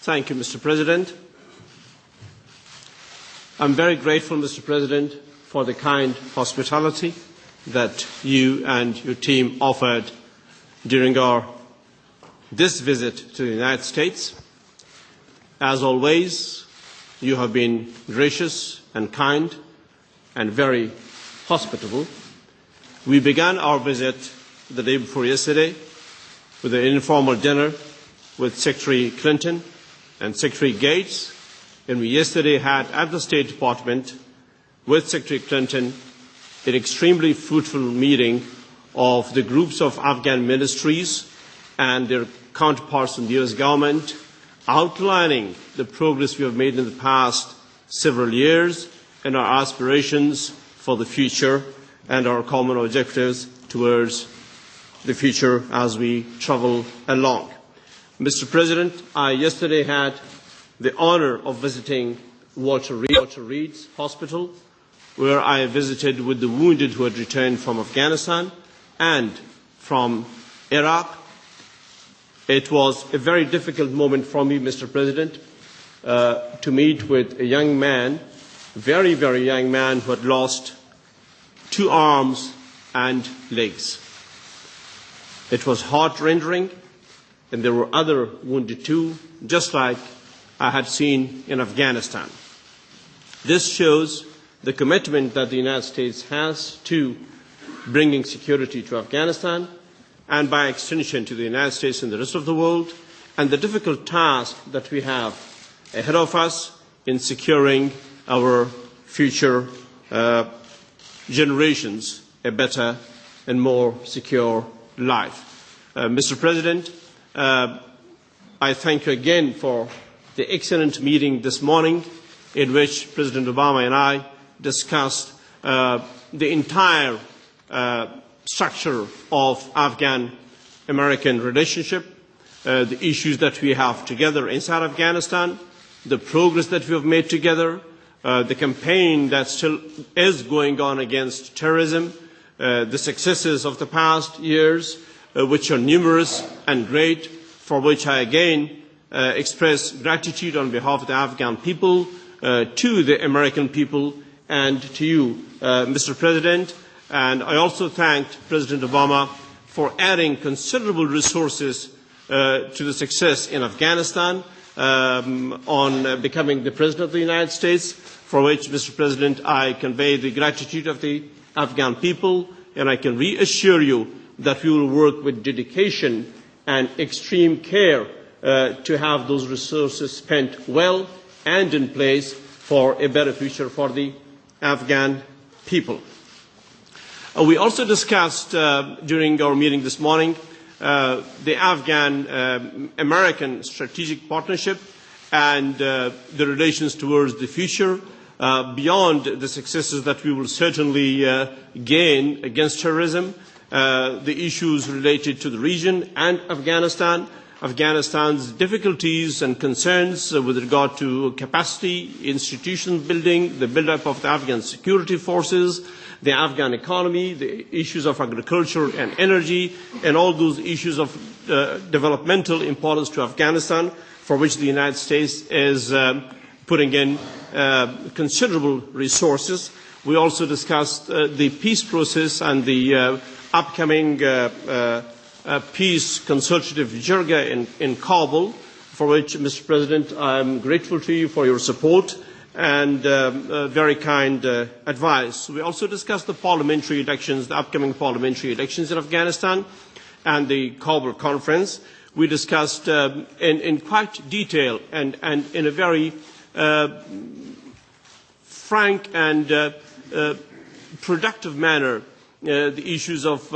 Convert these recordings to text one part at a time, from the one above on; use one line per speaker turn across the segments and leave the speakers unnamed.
Thank you, Mr. President. I'm very grateful, Mr. President, for the kind hospitality that you and your team offered during this visit to the United States. As always, you have been gracious and kind and very hospitable. We began our visit the day before yesterday with an informal dinner with Secretary Clinton and Secretary Gates, and we yesterday had at the State Department with Secretary Clinton an extremely fruitful meeting of the groups of Afghan ministries and their counterparts in the US government, outlining the progress we have made in the past several years and our aspirations for the future and our common objectives towards the future as we travel along. Mr. President, I yesterday had the honor of visiting Walter Reed's Hospital, where I visited with the wounded who had returned from Afghanistan and from Iraq. It was a very difficult moment for me, Mr. President, to meet with a young man, very, very young man who had lost 2 arms and legs. It was heart-rending, and there were other wounded too, just like I had seen in Afghanistan. This shows the commitment that the United States has to bringing security to Afghanistan and by extension to the United States and the rest of the world, and the difficult task that we have ahead of us in securing our future generations a better and more secure life. Mr. President, I thank you again for the excellent meeting this morning in which President Obama and I discussed the entire structure of Afghan-American relationship, the issues that we have together inside Afghanistan, the progress that we have made together, the campaign that still is going on against terrorism, the successes of the past years, which are numerous and great, for which I again express gratitude on behalf of the Afghan people, to the American people, and to you, Mr. President. And I also thanked President Obama for adding considerable resources to the success in Afghanistan on becoming the President of the United States, for which, Mr. President, I convey the gratitude of the Afghan people, and I can reassure you that we will work with dedication and extreme care to have those resources spent well and in place for a better future for the Afghan people. We also discussed during our meeting this morning the Afghan-American strategic partnership and the relations towards the future, beyond the successes that we will certainly gain against terrorism, the issues related to the region and Afghanistan, Afghanistan's difficulties and concerns with regard to capacity, institution building, the build-up of the Afghan security forces, the Afghan economy, the issues of agriculture and energy, and all those issues of developmental importance to Afghanistan, for which the United States is putting in considerable resources. We also discussed the peace process and the upcoming peace consultative jirga in Kabul, for which, Mr. President, I am grateful to you for your support and very kind advice. We also discussed the parliamentary elections, the upcoming parliamentary elections in Afghanistan, and the Kabul conference. We discussed in quite detail and in a very frank and productive manner the issues of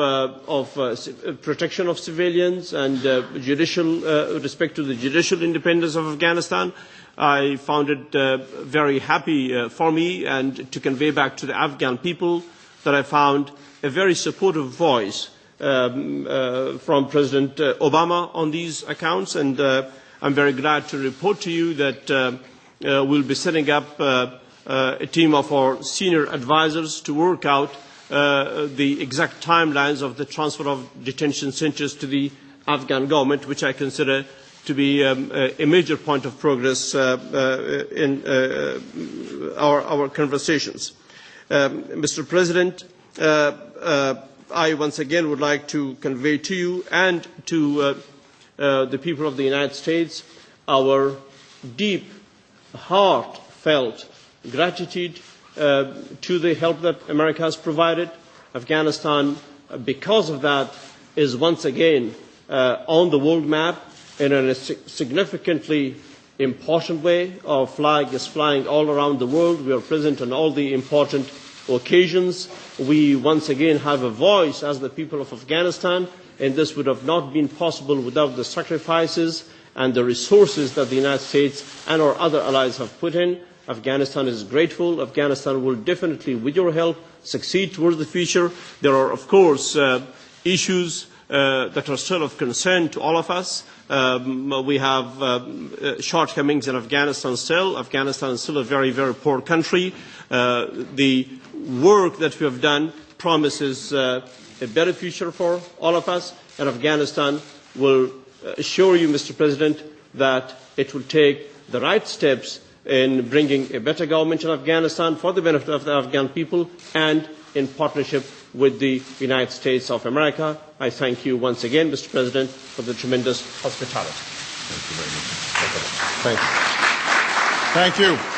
protection of civilians and respect to the judicial independence of Afghanistan. I found it very happy for me and to convey back to the Afghan people that I found a very supportive voice from President Obama on these accounts, and I'm very glad to report to you that we'll be setting up a team of our senior advisors to work out the exact timelines of the transfer of detention centers to the Afghan government, which I consider to be a major point of progress in our conversations. Mr. President, I once again would like to convey to you and to the people of the United States our deep, heartfelt gratitude to the help that America has provided. Afghanistan, because of that, is once again on the world map in a significantly important way. Our flag is flying all around the world. We are present on all the important occasions. We once again have a voice as the people of Afghanistan, and this would have not been possible without the sacrifices and the resources that the United States and our other allies have put in. Afghanistan is grateful. Afghanistan will definitely, with your help, succeed towards the future. There are, of course, issues that are still of concern to all of us. We have shortcomings in Afghanistan still. Afghanistan is still a very, very poor country. The work that we have done promises a better future for all of us, and Afghanistan will assure you, Mr. President, that it will take the right steps in bringing a better government in Afghanistan for the benefit of the Afghan people and in partnership with the United States of America. I thank you once again, Mr. President, for the tremendous hospitality.
Thank you very much. Thank you.